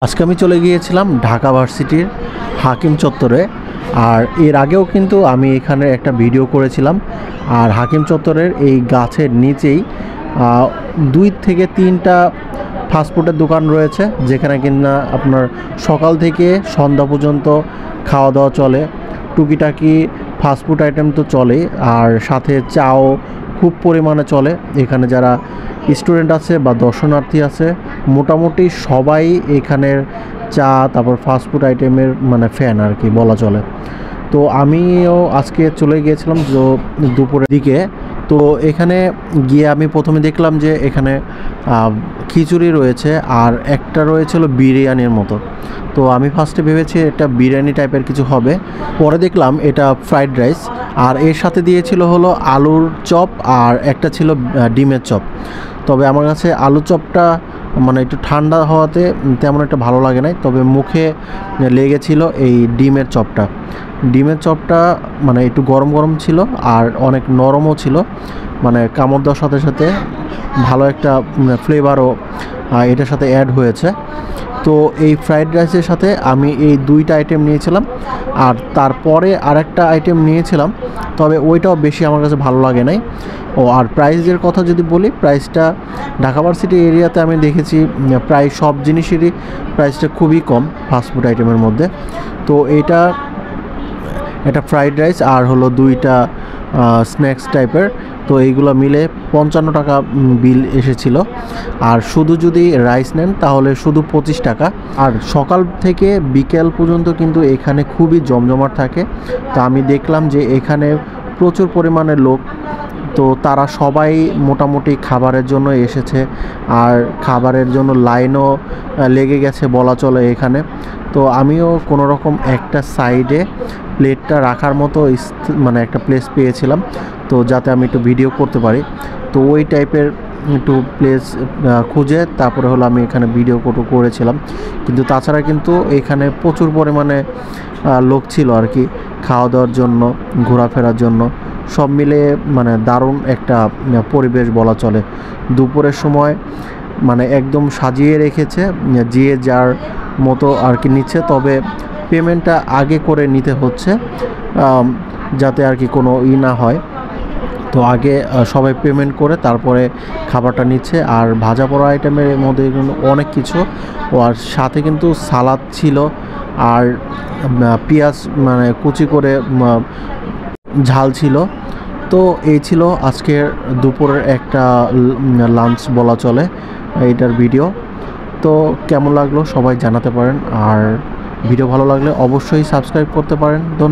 আজকে আমি চলে গিয়েছিলাম ঢাকা ভার্সিটির হাকিম চত্বরে। আর এর আগেও কিন্তু আমি এখানে একটা ভিডিও করেছিলাম। আর হাকিম চত্বরের এই গাছের নিচেই 2 থেকে 3টা ফাস্টফুডের দোকান রয়েছে, যেখানে কিনা আপনার সকাল থেকে সন্ধ্যা পর্যন্ত খাওয়া দাওয়া চলে। টুকিটাকি ফাস্টফুড আইটেম তো চলেই, আর সাথে চাও খুব পরিমাণে চলে। এখানে যারা স্টুডেন্ট আছে বা দর্শনার্থী আছে, মোটামুটি সবাই এখানের চা তারপর ফাস্টফুড আইটেমের ফ্যান আর কি বলা চলে। তো আমিও আজকে চলে গিয়েছিলাম দুপুরের দিকে। তো এখানে গিয়ে আমি প্রথমে দেখলাম যে এখানে খিচুড়ি রয়েছে আর একটা রয়েছিল বিরিয়ানির মতো। তো আমি ফার্স্টে ভেবেছি এটা বিরিয়ানি টাইপের কিছু হবে, পরে দেখলাম এটা ফ্রাইড রাইস। আর এর সাথে দিয়েছিল হলো আলুর চপ আর একটা ছিল ডিমের চপ। তবে আমার কাছে আলু চপটা একটু ঠান্ডা হওয়াতে তেমন একটা ভালো লাগে নাই, তবে মুখে লেগেছিল এই ডিমের চপটা। ডিমের চপটা একটু গরম গরম ছিল আর অনেক নরমও ছিল, কামড় দেওয়ার সাথে সাথে ভালো একটা ফ্লেভারও এটার সাথে অ্যাড হয়েছে। তো এই ফ্রাইড রাইসের সাথে আমি এই 2টা আইটেম নিয়েছিলাম, আর তারপরে আরেকটা আইটেম নিয়েছিলাম, তবে ওইটাও বেশি আমার কাছে ভালো লাগে নাই। আর প্রাইসের কথা যদি বলি, প্রাইসটা ঢাকা ভার্সিটি এরিয়াতে আমি দেখেছি প্রায় সব জিনিসেরই প্রাইসটা খুবই কম ফাস্টফুড আইটেমের মধ্যে। তো এটা ফ্রাইড রাইস আর হলো 2টা স্ন্যাক্স টাইপের। তো এইগুলো মিলে 55 টাকা বিল এসেছিল। আর শুধু যদি রাইস নেন তাহলে শুধু 25 টাকা। আর সকাল থেকে বিকেল পর্যন্ত কিন্তু এখানে খুবই জমজমাট থাকে। তো আমি দেখলাম যে এখানে প্রচুর পরিমাণে লোক, তো তারা সবাই মোটামুটি খাবারের জন্য এসেছে, আর খাবারের জন্য লাইনও লেগে গেছে বলা চলে এখানে। তো আমিও কোনো রকম একটা সাইডে প্লেটটা রাখার মতো একটা প্লেস পেয়েছিলাম, তো যাতে আমি একটু ভিডিও করতে পারি। তো ওই টাইপের একটু প্লেস খুঁজে তারপরে হলো আমি এখানে ভিডিও করেছিলাম। কিন্তু তাছাড়া কিন্তু এখানে প্রচুর পরিমাণে লোক ছিল আর কি, খাওয়া দাওয়ার জন্য, ঘোরাফেরার জন্য। সব মিলে দারুণ একটা পরিবেশ বলা চলে। দুপুরের সময় একদম সাজিয়ে রেখেছে, যে যার মতো আর কি নিচ্ছে, তবে পেমেন্টটা আগে করে নিতে হচ্ছে, যাতে আর কি কোনো না হয়। তো আগে সবাই পেমেন্ট করে তারপরে খাবারটা নিচ্ছে। আর ভাজা পোড়া আইটেমের মধ্যে কিন্তু অনেক কিছু, আর সাথে কিন্তু সালাদ ছিল, আর পেঁয়াজ কুচি করে ঝাল ছিল। তো এই ছিল আজকের দুপুরের একটা লাঞ্চ বলা চলে এইটার ভিডিও। তো কেমন লাগলো সবাই জানাতে পারেন, আর ভিডিও ভালো লাগলে অবশ্যই সাবস্ক্রাইব করতে পারেন। ধন্যবাদ।